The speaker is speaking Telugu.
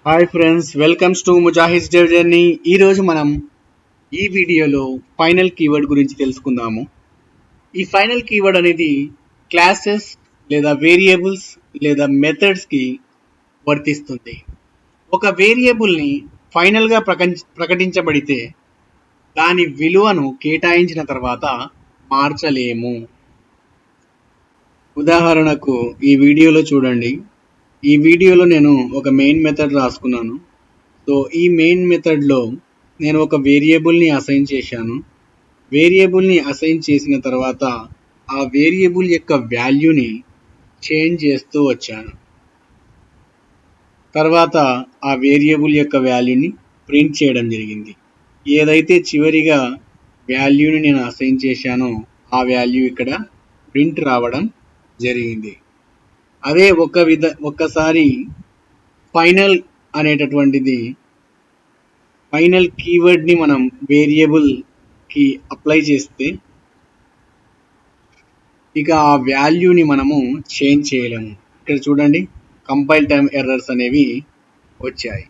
Hi friends, welcomes to Mujahid journey. ఈరోజు మనం ఈ వీడియోలో ఫైనల్ కీవర్డ్ గురించి తెలుసుకుందాము. ఈ ఫైనల్ కీవర్డ్ అనేది క్లాసెస్ లేదా వేరియబుల్స్ లేదా మెథడ్స్కి వర్తిస్తుంది. ఒక వేరియబుల్ని ఫైనల్గా ప్రకటించబడితే దాని విలువను కేటాయించిన తర్వాత మార్చలేము. ఉదాహరణకు ఈ వీడియోలో చూడండి. ఈ వీడియోలో నేను ఒక మెయిన్ మెథడ్ రాసుకున్నాను. సో ఈ మెయిన్ మెథడ్లో నేను ఒక వేరియబుల్ని అసైన్ చేశాను. వేరియబుల్ని అసైన్ చేసిన తర్వాత ఆ వేరియబుల్ యొక్క వాల్యూని చేంజ్ చేస్తూ వచ్చాను. తర్వాత ఆ వేరియబుల్ యొక్క వాల్యూని ప్రింట్ చేయడం జరిగింది. ఏదైతే చివరిగా వాల్యూని నేను అసైన్ చేశానో ఆ వాల్యూ ఇక్కడ ప్రింట్ రావడం జరిగింది. అదే ఒక్కసారి ఫైనల్ అనేటటువంటిది ఫైనల్ కీవర్డ్ని మనం వేరియబుల్కి అప్లై చేస్తే ఇక ఆ వాల్యూని మనము చేంజ్ చేయలేము. ఇక్కడ చూడండి, కంపైల్ టైమ్ ఎర్రర్స్ అనేవి వచ్చాయి.